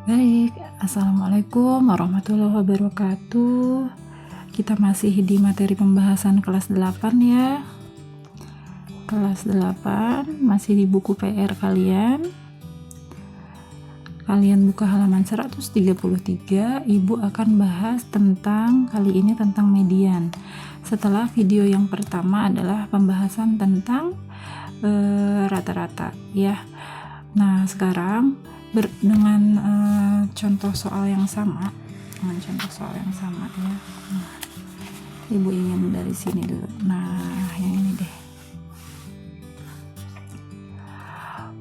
Baik, Assalamualaikum warahmatullahi wabarakatuh. Kita masih di materi pembahasan kelas 8 ya. Kelas 8 masih di buku PR kalian. Kalian buka halaman 133. Ibu akan bahas tentang tentang median. Setelah video yang pertama adalah pembahasan tentang rata-rata ya. Nah, sekarang dengan contoh soal yang sama ya. Nah, Ibu ingin dari sini dulu. Nah, yang ini deh.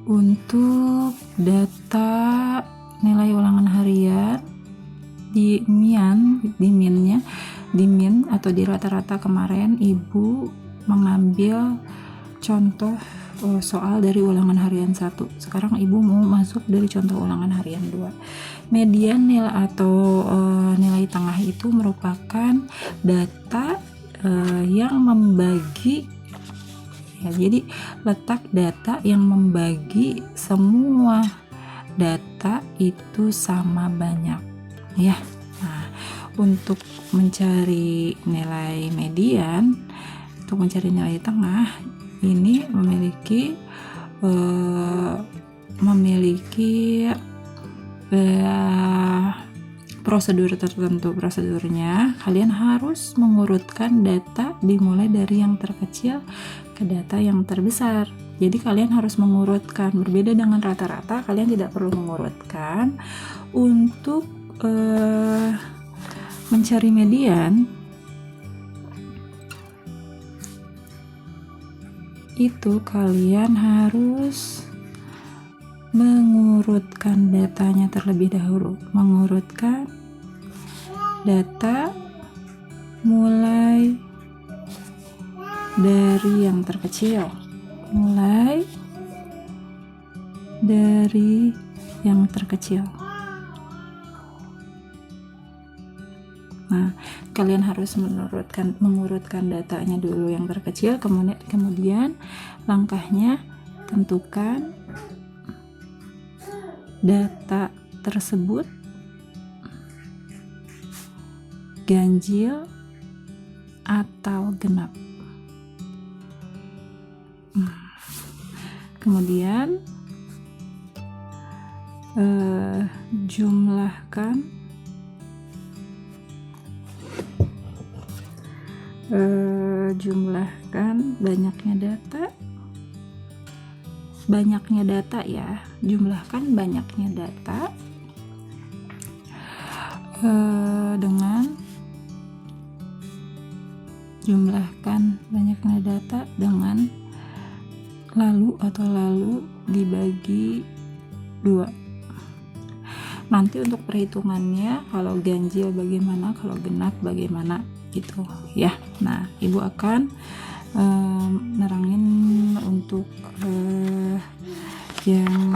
Untuk data nilai ulangan harian di min atau di rata-rata kemarin, Ibu mengambil contoh soal dari ulangan harian 1. Sekarang Ibu mau masuk dari contoh ulangan harian 2. Median nilai atau nilai tengah itu merupakan data yang membagi ya, jadi letak data yang membagi semua data itu sama banyak ya. Nah, untuk mencari nilai median, untuk mencari nilai tengah, ini memiliki prosedur tertentu. Prosedurnya, kalian harus mengurutkan data dimulai dari yang terkecil ke data yang terbesar. Jadi kalian harus mengurutkan, berbeda dengan rata-rata, kalian tidak perlu mengurutkan. Untuk mencari median itu kalian harus mengurutkan datanya terlebih dahulu. Mengurutkan data mulai dari yang terkecil. Nah, kalian harus mengurutkan datanya dulu yang terkecil, kemudian langkahnya tentukan data tersebut ganjil atau genap. Kemudian jumlahkan banyaknya data ya. Jumlahkan banyaknya data dengan lalu dibagi 2. Nanti untuk perhitungannya, kalau ganjil bagaimana, kalau genap bagaimana gitu ya. Nah, Ibu akan nerangin untuk yang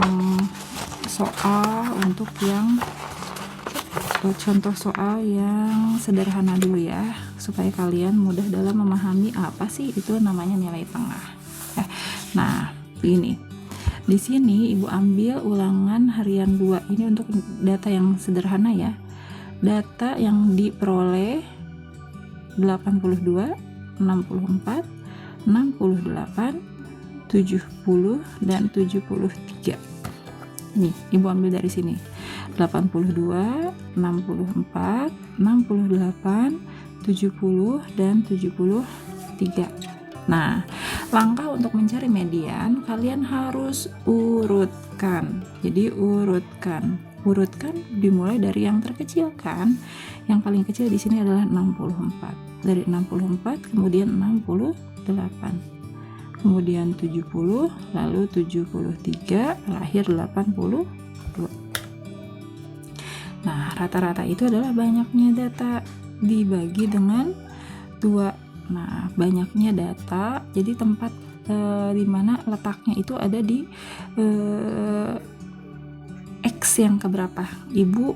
contoh soal yang sederhana dulu ya, supaya kalian mudah dalam memahami apa sih itu namanya nilai tengah. Nah, ini di sini Ibu ambil ulangan harian 2 ini untuk data yang sederhana ya. Data yang diperoleh 82, 64, 68, 70 dan 73. Nih, Ibu ambil dari sini. 82, 64, 68, 70 dan 73. Nah, langkah untuk mencari median, kalian harus urutkan. Jadi urutkan dimulai dari yang terkecil kan. Yang paling kecil di sini adalah 64. Dari 64 kemudian 68. Kemudian 70, lalu 73, terakhir 82. Nah, rata-rata itu adalah banyaknya data dibagi dengan 2. Nah, banyaknya data, jadi tempat di mana letaknya itu ada di X yang keberapa. Ibu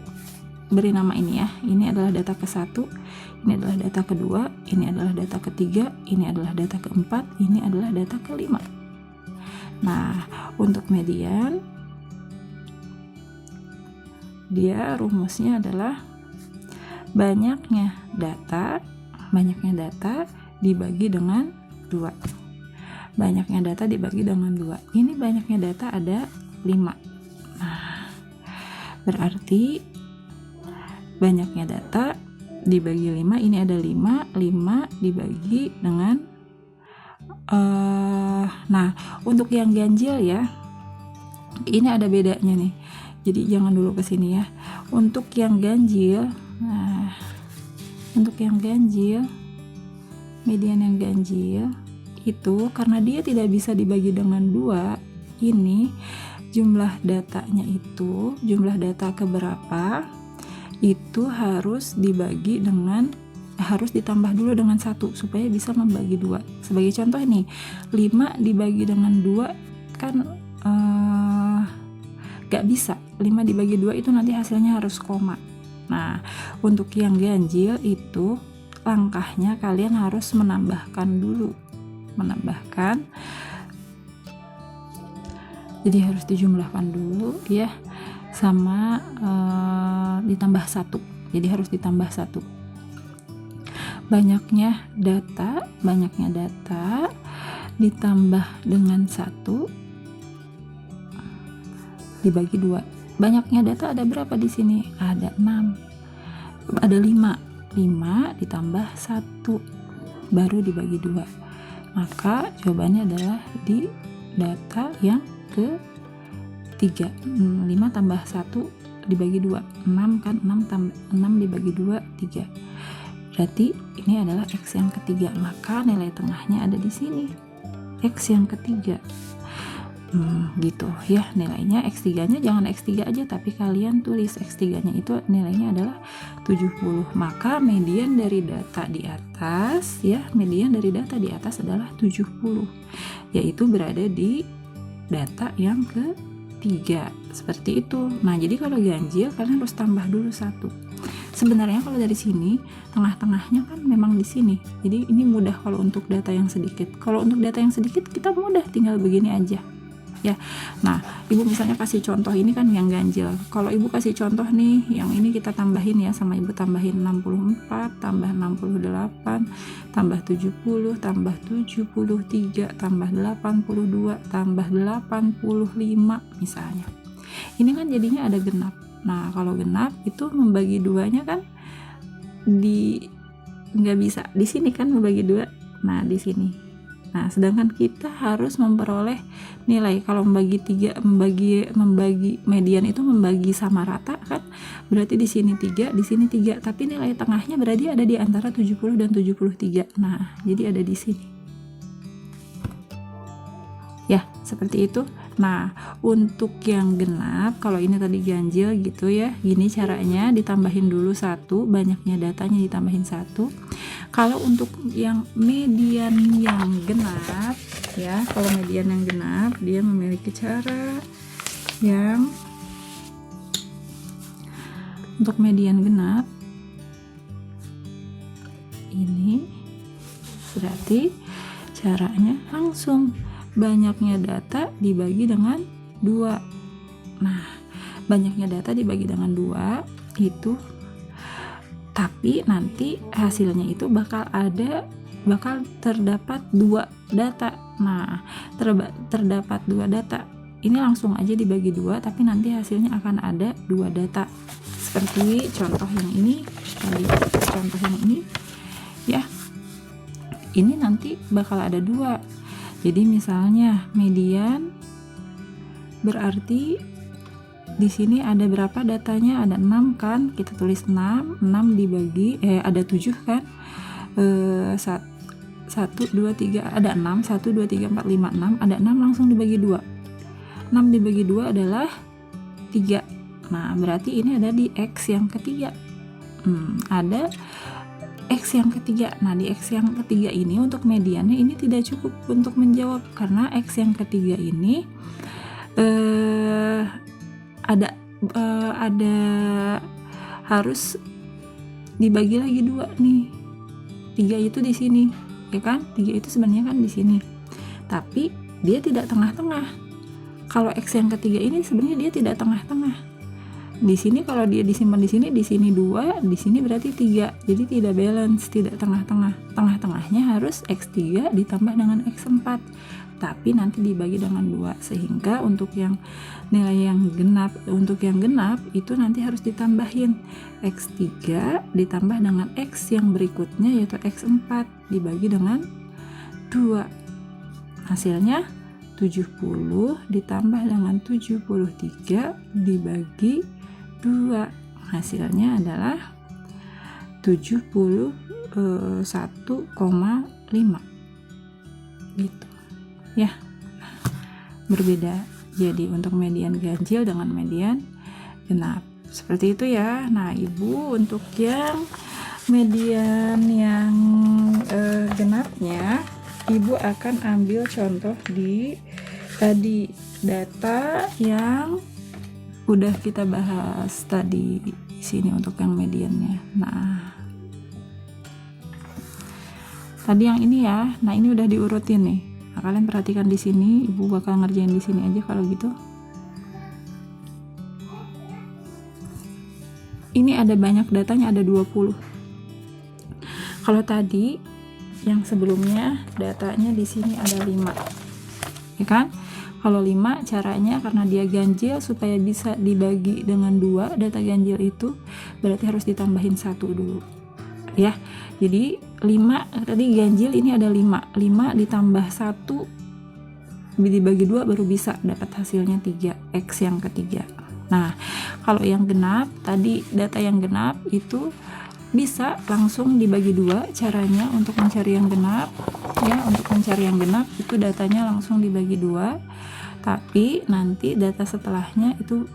beri nama ini ya. Ini adalah data ke-1, ini adalah data kedua, ini adalah data ketiga, ini adalah data keempat, ini adalah data kelima. Nah, untuk median dia rumusnya adalah banyaknya data dibagi dengan 2. Banyaknya data dibagi dengan 2. Ini banyaknya data ada 5. Nah, berarti banyaknya data dibagi 5, ini ada 5 dibagi dengan nah, untuk yang ganjil ya, ini ada bedanya nih. Jadi jangan dulu ke sini ya. Untuk yang ganjil, median yang ganjil itu karena dia tidak bisa dibagi dengan 2, ini jumlah datanya itu, jumlah data keberapa itu harus ditambah dulu dengan 1 supaya bisa membagi 2. Sebagai contoh nih, 5 dibagi dengan 2 kan gak bisa. 5 dibagi 2 itu nanti hasilnya harus koma. Nah, untuk yang ganjil itu langkahnya kalian harus menambahkan dulu. Jadi harus dijumlahkan dulu ya, sama ditambah 1. Jadi harus ditambah 1. Banyaknya data ditambah dengan 1 dibagi 2. Banyaknya data ada berapa di sini? Ada 5 ditambah 1 baru dibagi 2. Maka jawabannya adalah di data yang ke-3. 5 tambah 1 dibagi 2, 6 kan, 6 dibagi 2, 3. Berarti ini adalah X yang ketiga, maka nilai tengahnya ada di sini, X yang ketiga. Gitu ya nilainya. X3-nya jangan X3 aja, tapi kalian tulis X3-nya itu nilainya adalah 70. Maka median dari data di atas adalah 70, yaitu berada di data yang ketiga. Seperti itu. Nah, jadi kalau ganjil kalian harus tambah dulu 1. Sebenarnya kalau dari sini tengah-tengahnya kan memang di sini. Jadi ini mudah kalau untuk data yang sedikit. Kalau untuk data yang sedikit kita mudah, tinggal begini aja. Ya. Nah, Ibu misalnya kasih contoh ini kan yang ganjil. Kalau Ibu kasih contoh nih, yang ini kita tambahin ya, sama Ibu tambahin 64 tambah 68 tambah 70 tambah 73 tambah 82 tambah 85 misalnya. Ini kan jadinya ada genap. Nah, kalau genap itu membagi 2-nya kan nggak bisa. Di sini kan membagi 2. Nah, di sini. Nah, sedangkan kita harus memperoleh nilai. Kalau membagi median itu membagi sama rata kan, berarti di sini 3, di sini 3, tapi nilai tengahnya berarti ada di antara 70 dan 73. Nah, jadi ada di sini. Ya, seperti itu. Nah, untuk yang genap, kalau ini tadi ganjil gitu ya, gini caranya, ditambahin dulu 1, banyaknya datanya ditambahin 1. Kalau untuk yang median yang genap ya, kalau median yang genap dia memiliki cara yang untuk median genap ini berarti caranya langsung banyaknya data dibagi dengan 2. Nah, banyaknya data dibagi dengan 2 itu, tapi nanti hasilnya itu bakal terdapat 2 data. Nah, terdapat 2 data. Ini langsung aja dibagi 2, tapi nanti hasilnya akan ada 2 data. Seperti contoh yang ini, contoh yang ini ya. Ini nanti bakal ada 2. Jadi misalnya median berarti di sini ada berapa datanya? Ada 6 kan? Kita tulis 6 dibagi ada 7 kan? 1 2 3 ada 6, 1 2 3 4 5 6, ada 6 langsung dibagi 2. 6 dibagi 2 adalah 3. Nah, berarti ini ada di X yang ketiga. Ada X yang ketiga. Nah, di X yang ketiga ini untuk mediannya ini tidak cukup untuk menjawab, karena X yang ketiga ini ada harus dibagi lagi 2 nih. 3 itu di sini, ya kan? 3 itu sebenarnya kan di sini. Tapi dia tidak tengah-tengah. Kalau X yang ketiga ini sebenarnya dia tidak tengah-tengah. Di sini kalau dia disimpan di sini 2, di sini berarti 3. Jadi tidak balance, tidak tengah-tengah. Tengah-tengahnya harus X3 ditambah dengan X4. Tapi nanti dibagi dengan 2, sehingga untuk yang nilai yang genap, untuk yang genap itu nanti harus ditambahin X3 ditambah dengan X yang berikutnya yaitu X4 dibagi dengan 2. Hasilnya 70 ditambah dengan 73 dibagi 2. Hasilnya adalah 71,5 gitu ya. Berbeda jadi untuk median ganjil dengan median genap seperti itu ya. Nah Ibu untuk yang median yang genapnya Ibu akan ambil contoh di tadi data yang udah kita bahas tadi di sini untuk yang mediannya. Nah, tadi yang ini ya. Nah, ini udah diurutin nih. Nah, kalian perhatikan di sini, Ibu bakal ngerjain di sini aja kalau gitu. Ini ada banyak datanya, ada 20. Kalau tadi yang sebelumnya datanya di sini ada 5. Ya kan? Kalau 5 caranya karena dia ganjil supaya bisa dibagi dengan 2 data ganjil itu berarti harus ditambahin 1 dulu. Ya. Jadi 5 tadi ganjil ini ada 5. 5 ditambah 1 dibagi 2 baru bisa dapat hasilnya 3 X yang ketiga. Nah, kalau yang genap tadi data yang genap itu bisa langsung dibagi 2 caranya untuk mencari yang genap ya. Untuk mencari yang genap itu datanya langsung dibagi 2. Tapi nanti data setelahnya itu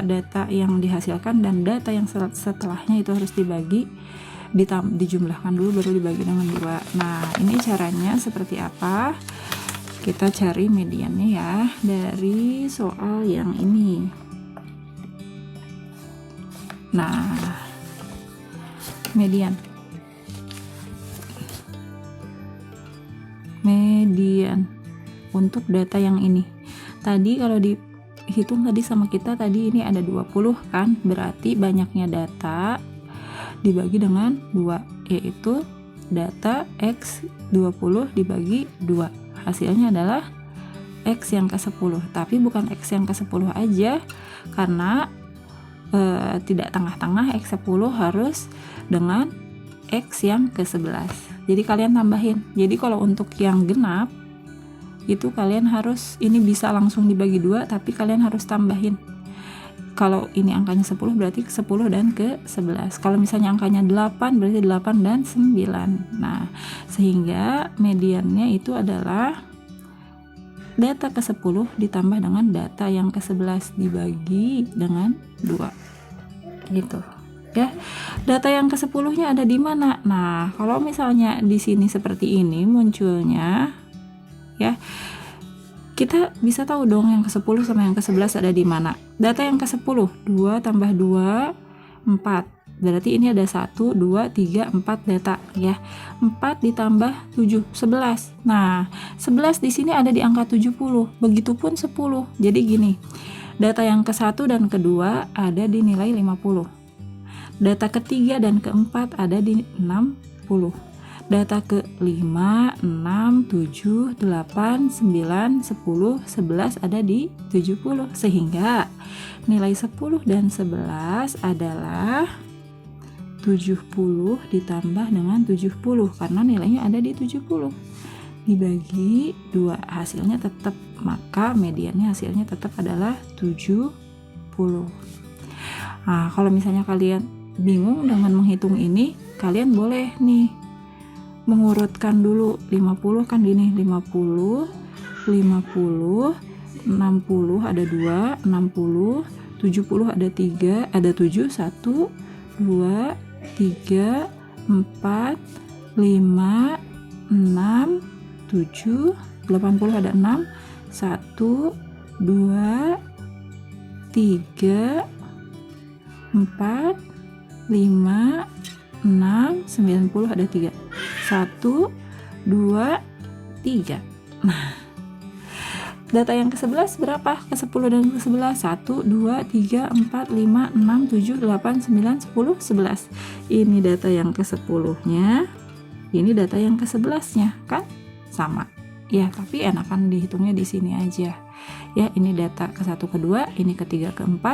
data yang dihasilkan dan data yang setelahnya itu harus dibagi dijumlahkan dulu baru dibagi dengan 2. Nah ini caranya seperti apa, kita cari mediannya ya dari soal yang ini. Nah median untuk data yang ini tadi kalau dihitung tadi sama kita tadi ini ada 20 kan, berarti banyaknya data dibagi dengan 2 yaitu data X 20 dibagi 2 hasilnya adalah X yang ke-10. Tapi bukan X yang ke-10 aja karena tidak tengah-tengah, X10 harus dengan X yang ke-11. Jadi kalian tambahin. Jadi kalau untuk yang genap itu kalian harus, ini bisa langsung dibagi 2 tapi kalian harus tambahin. Kalau ini angkanya 10 berarti 10 dan ke-11. Kalau misalnya angkanya 8 berarti 8 dan 9. Nah, sehingga mediannya itu adalah data ke-10 ditambah dengan data yang ke-11 dibagi dengan 2. Gitu. Ya. Data yang ke-10-nya ada di mana? Nah, kalau misalnya di sini seperti ini munculnya ya, kita bisa tahu dong yang ke-10 sama yang ke-11 ada di mana. Data yang ke-10 2 tambah 2 4, berarti ini ada 1 2 3 4 data ya. 4 ditambah 7 11. Nah 11 di sini ada di angka 70, begitupun 10. Jadi gini, data yang ke-1 dan ke-2 ada di nilai 50, data ke-3 dan ke-4 ada di 60, data ke-5, 6, 7, 8, 9, 10, 11 ada di 70. Sehingga nilai 10 dan 11 adalah 70 ditambah dengan 70 karena nilainya ada di 70. Dibagi 2 hasilnya tetap, maka mediannya hasilnya tetap adalah 70. Nah, kalau misalnya kalian bingung dengan menghitung ini, kalian boleh nih mengurutkan dulu. 50 kan gini, 50 50 60 ada 2, 60 70 ada 3, ada 7, 1 2 3 4 5 6 7 80 ada 6 1 2 3 4 5 6 90 ada 3 1 2 3. Nah Data yang ke-11 berapa? Ke-10 dan ke-11 1, 2, 3, 4, 5, 6, 7, 8, 9, 10, 11. Ini data yang ke-10 nya, ini data yang ke-11 nya, kan? Sama ya, tapi enakan dihitungnya di sini aja ya. Ini data ke-1, ke-2, ini ke-3, ke-4.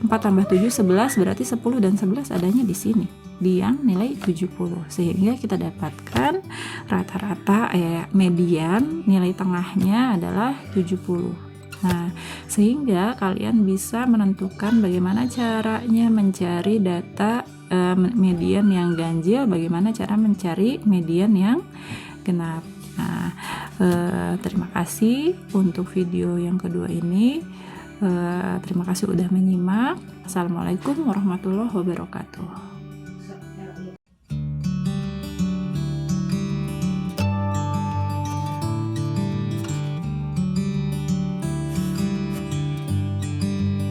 4 tambah 7 11, berarti 10 dan 11 adanya di sini, di yang nilai 70, sehingga kita dapatkan rata-rata median nilai tengahnya adalah 70. Nah, sehingga kalian bisa menentukan bagaimana caranya mencari data median yang ganjil, bagaimana cara mencari median yang genap. Nah, terima kasih untuk video yang kedua ini. Terima kasih udah menyimak. Assalamualaikum warahmatullahi wabarakatuh.